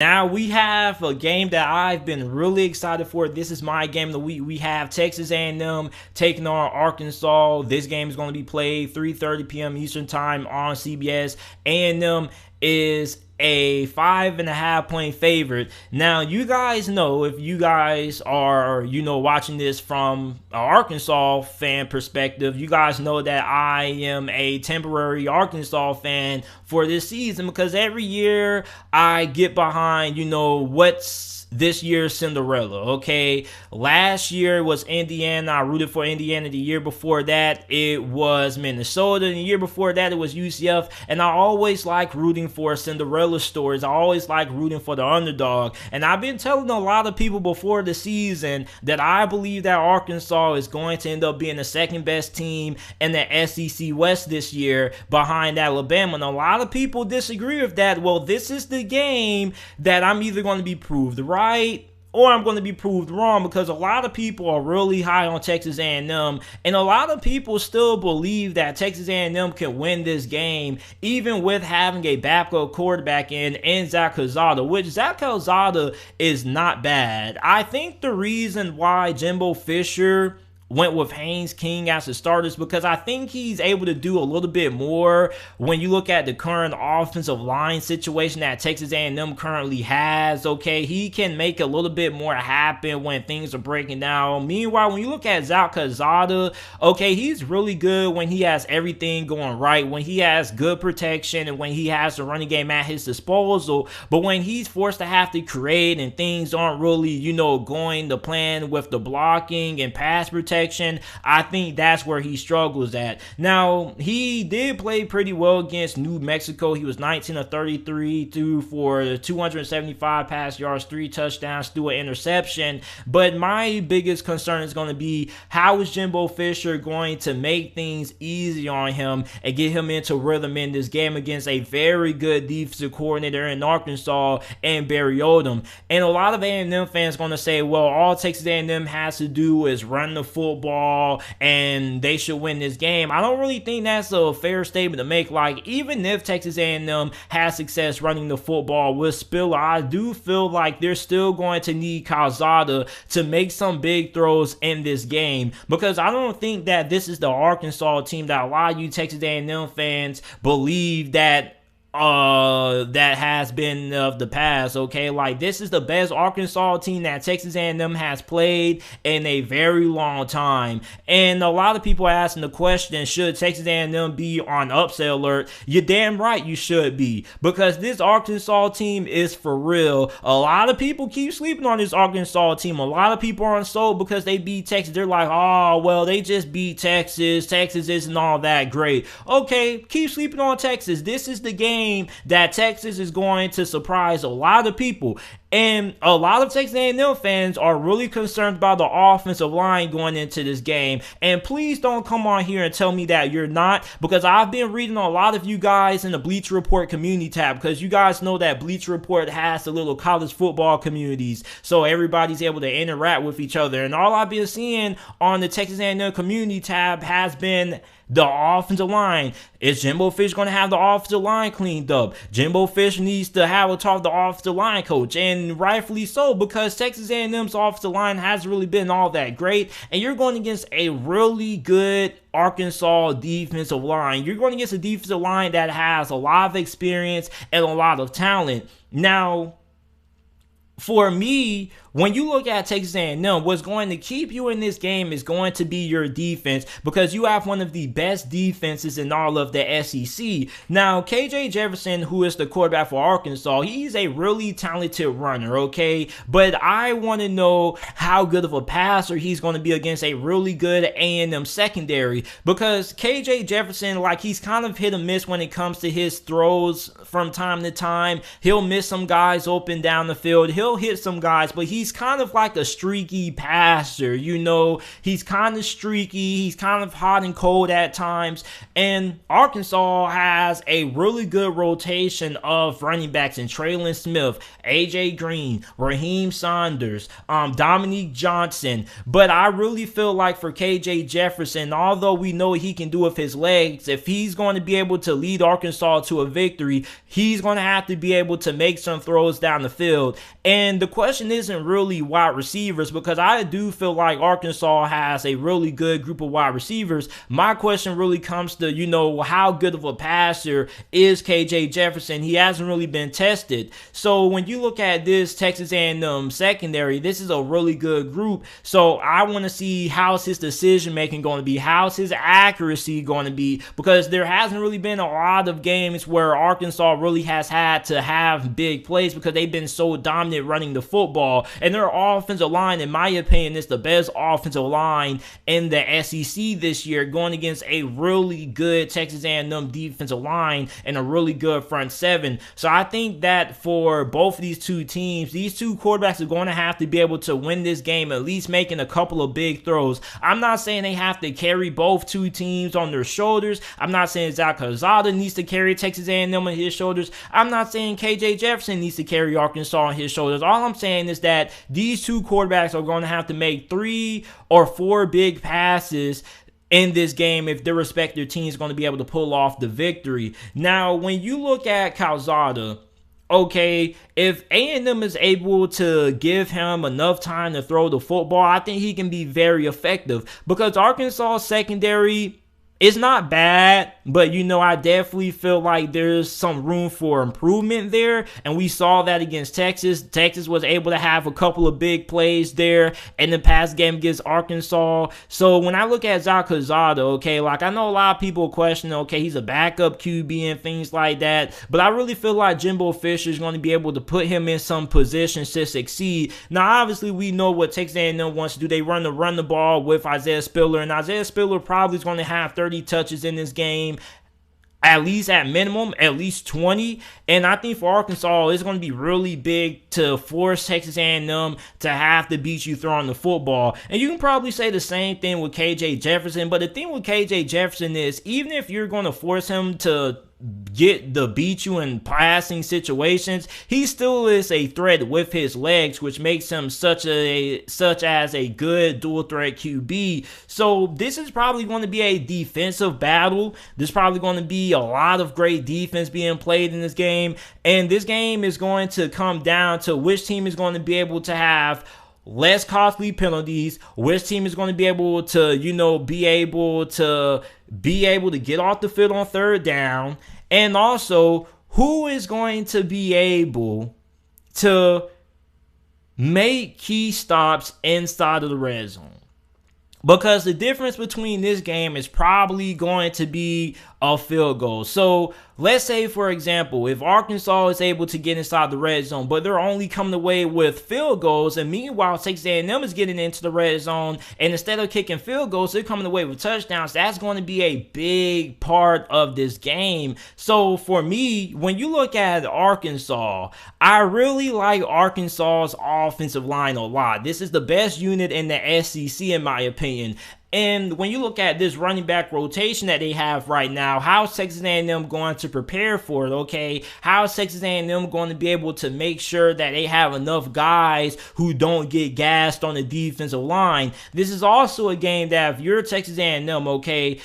Now we have a game that I've been really excited for. This is my game of the week. We have Texas A&M taking on Arkansas. This game is going to be played 3:30 p.m. Eastern Time on CBS. A&M is a 5.5 point favorite. Now, you guys know, if you guys are, watching this from an Arkansas fan perspective, you guys know that I am a temporary Arkansas fan for this season, because every year I get behind, what's this year's Cinderella. Okay, last year was Indiana. I rooted for Indiana. The year before that it was Minnesota, and the year before that it was UCF. And I always like rooting for Cinderella stories. I always like rooting for the underdog, and I've been telling a lot of people before the season that I believe that Arkansas is going to end up being the second best team in the SEC West this year, behind Alabama. And a lot of people disagree with that. Well, this is the game that I'm either going to be proved right or I'm going to be proved wrong, because a lot of people are really high on Texas A&M, and a lot of people still believe that Texas A&M can win this game, even with having a backup quarterback in Zach Calzada, which Zach Calzada is not bad. I think the reason why Jimbo Fisher went with Haynes King as the starters, because I think he's able to do a little bit more when you look at the current offensive line situation that Texas A&M currently has. Okay, he can make a little bit more happen when things are breaking down. Meanwhile, when you look at Zach Calzada, okay, he's really good when he has everything going right, when he has good protection, and when he has the running game at his disposal. But when he's forced to have to create and things aren't really, going to plan with the blocking and pass protection, I think that's where he struggles at. Now, he did play pretty well against New Mexico. He was 19 of 33, threw for 275 pass yards, 3 touchdowns, threw an interception. But my biggest concern is going to be, how is Jimbo Fisher going to make things easy on him and get him into rhythm in this game against a very good defensive coordinator in Arkansas and Barry Odom? And a lot of A&M fans are going to say, well, all Texas A&M has to do is run the football and they should win this game. I don't really think that's a fair statement to make. Like, even if Texas A&M has success running the football with Spiller, I do feel like they're still going to need Calzada to make some big throws in this game, because I don't think that this is the Arkansas team that a lot of you Texas A&M fans believe that has been of the past. Okay, like, this is the best Arkansas team that Texas A&M has played in a very long time. And a lot of people are asking the question, should Texas A&M be on upset alert? You're damn right you should be, because this Arkansas team is for real. A lot of people keep sleeping on this Arkansas team. A lot of people aren't sold because they beat Texas. They're like, oh, well, they just beat Texas. Texas isn't all that great. Okay, keep sleeping on Texas. This is the game that Texas is going to surprise a lot of people. And a lot of Texas A&M fans are really concerned about the offensive line going into this game. And please don't come on here and tell me that you're not, because I've been reading a lot of you guys in the Bleacher Report community tab, because you guys know that Bleacher Report has the little college football communities, so everybody's able to interact with each other. And all I've been seeing on the Texas A&M community tab has been the offensive line. Is Jimbo Fish going to have the offensive line cleaned up? Jimbo Fish needs to have a talk to the offensive line coach, and rightfully so, because Texas A&M's offensive line hasn't really been all that great, and you're going against a really good Arkansas defensive line. You're going against a defensive line that has a lot of experience and a lot of talent. Now, for me, when you look at Texas A&M, what's going to keep you in this game is going to be your defense, because you have one of the best defenses in all of the SEC. Now, KJ Jefferson, who is the quarterback for Arkansas, he's a really talented runner, okay? But I want to know how good of a passer he's going to be against a really good A&M secondary, because KJ Jefferson, like, he's kind of hit or miss when it comes to his throws from time to time. He'll miss some guys open down the field. He'll hit some guys, but he's he's kind of like a streaky passer. He's kind of streaky. He's kind of hot and cold at times. And Arkansas has a really good rotation of running backs in Traylon Smith, AJ Green, Raheem Saunders, Dominique Johnson. But I really feel like for KJ Jefferson, although we know he can do with his legs, if he's going to be able to lead Arkansas to a victory, he's going to have to be able to make some throws down the field. And the question isn't really wide receivers, because I do feel like Arkansas has a really good group of wide receivers. My question really comes to, how good of a passer is KJ Jefferson? He hasn't really been tested. So when you look at this Texas A&M secondary, this is a really good group. So I want to see how's his decision making going to be, how's his accuracy going to be, because there hasn't really been a lot of games where Arkansas really has had to have big plays because they've been so dominant running the football. And their offensive line, in my opinion, is the best offensive line in the SEC this year, going against a really good Texas A&M defensive line and a really good front seven. So I think that for both of these two teams, these two quarterbacks are going to have to be able to win this game, at least making a couple of big throws. I'm not saying they have to carry both two teams on their shoulders. I'm not saying Zach Calzada needs to carry Texas A&M on his shoulders. I'm not saying KJ Jefferson needs to carry Arkansas on his shoulders. All I'm saying is that these two quarterbacks are going to have to make 3 or 4 big passes in this game if their respective teams are going to be able to pull off the victory. Now, when you look at Calzada, okay, if A&M is able to give him enough time to throw the football, I think he can be very effective, because Arkansas secondary is not bad, but I definitely feel like there's some room for improvement there, and we saw that against Texas. Texas was able to have a couple of big plays there in the past game against Arkansas. So when I look at Zach Calzada, okay, like I know a lot of people question, okay, he's a backup QB and things like that, but I really feel like Jimbo Fisher is going to be able to put him in some positions to succeed. Now, obviously, we know what Texas A&M wants to do. They run the ball with Isaiah Spiller, and Isaiah Spiller probably is going to have 30 touches in this game, at least at minimum, at least 20. And I think for Arkansas, it's going to be really big to force Texas A&M to have to beat you throwing the football. And you can probably say the same thing with KJ Jefferson, but the thing with KJ Jefferson is, even if you're going to force him to beat you in passing situations, he still is a threat with his legs, which makes him such as a good dual threat QB. So this is probably going to be a defensive battle. There's probably going to be a lot of great defense being played in this game, and this game is going to come down to which team is going to be able to have less costly penalties, which team is going to be able to, be able to get off the field on third down, and also who is going to be able to make key stops inside of the red zone. Because the difference between this game is probably going to be a field goal. So let's say, for example, if Arkansas is able to get inside the red zone, but they're only coming away with field goals, and meanwhile Texas A&M is getting into the red zone, and instead of kicking field goals, they're coming away with touchdowns. That's going to be a big part of this game. So for me, when you look at Arkansas, I really like Arkansas's offensive line a lot. This is the best unit in the SEC, in my opinion. And when you look at this running back rotation that they have right now, how is Texas A&M going to prepare for it, okay? How is Texas A&M going to be able to make sure that they have enough guys who don't get gassed on the defensive line? This is also a game that if you're Texas A&M, okay,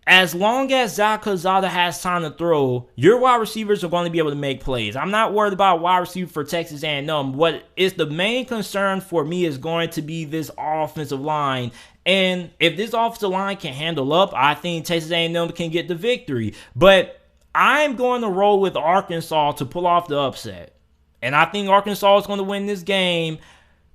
as long as Zach Calzada has time to throw, your wide receivers are going to be able to make plays. I'm not worried about wide receiver for Texas A&M. What is the main concern for me is going to be this offensive line. And if this offensive line can handle up, I think Texas A&M can get the victory. But I'm going to roll with Arkansas to pull off the upset. And I think Arkansas is going to win this game.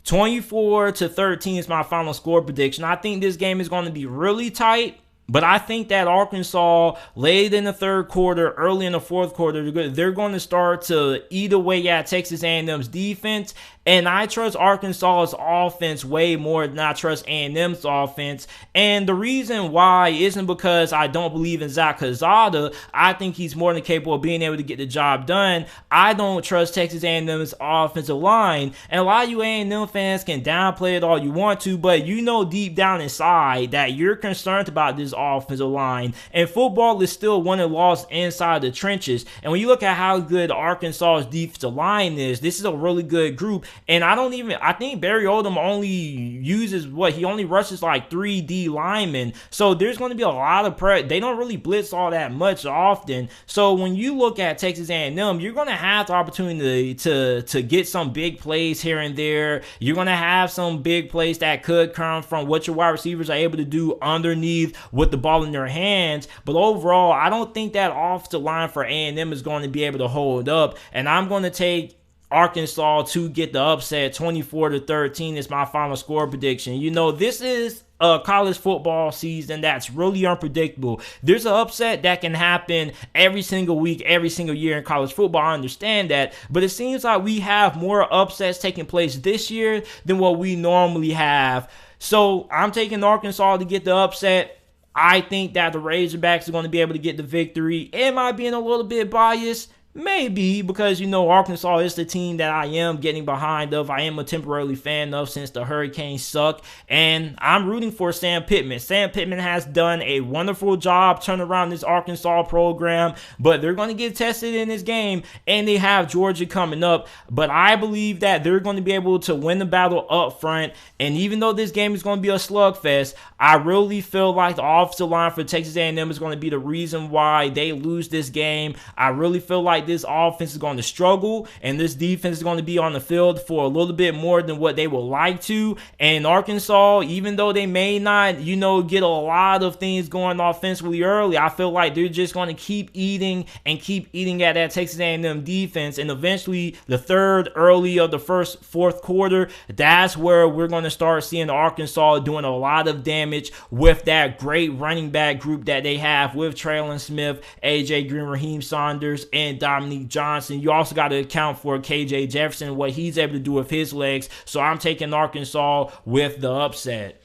24-13 is my final score prediction. I think this game is going to be really tight. But I think that Arkansas, late in the third quarter, early in the fourth quarter, they're going to start to eat away at Texas A&M's defense. And I trust Arkansas's offense way more than I trust A&M's offense. And the reason why isn't because I don't believe in Zach Calzada. I think he's more than capable of being able to get the job done. I don't trust Texas A&M's offensive line. And a lot of you A&M fans can downplay it all you want to, but you know deep down inside that you're concerned about this offensive line. And football is still won and lost inside the trenches. And when you look at how good Arkansas's defensive line is, this is a really good group. And I think Barry Odom only uses he only rushes like 3 D linemen. So there's going to be a lot of pressure. They don't really blitz all that much often. So when you look at Texas A&M, you're going to have the opportunity to get some big plays here and there. You're going to have some big plays that could come from what your wide receivers are able to do underneath with the ball in their hands. But overall, I don't think that offensive line for A&M is going to be able to hold up. And I'm going to take Arkansas to get the upset. 24-13 is my final score prediction. You know, this is a college football season that's really unpredictable. There's an upset that can happen every single week, every single year in college football. I understand that, but it seems like we have more upsets taking place this year than what we normally have. So I'm taking Arkansas to get the upset. I think that the Razorbacks are going to be able to get the victory. Am I being a little bit biased? Maybe, because, you know, Arkansas is the team that I am getting behind of. I am a temporarily fan of since the Hurricanes suck. And I'm rooting for Sam Pittman. Sam Pittman has done a wonderful job turning around this Arkansas program. But they're going to get tested in this game. And they have Georgia coming up. But I believe that they're going to be able to win the battle up front. And even though this game is going to be a slugfest, I really feel like the offensive line for Texas A&M is going to be the reason why they lose this game. I really feel like this offense is going to struggle and this defense is going to be on the field for a little bit more than what they would like to. And Arkansas, even though they may not, you know, get a lot of things going offensively early, I feel like they're just going to keep eating at that Texas A&M defense. And eventually the third, early of the fourth quarter, that's where we're going to start seeing Arkansas doing a lot of damage with that great running back group that they have with Traylon Smith, AJ Green, Raheem Saunders, and Dominique Johnson. You also got to account for KJ Jefferson, what he's able to do with his legs. So I'm taking Arkansas with the upset.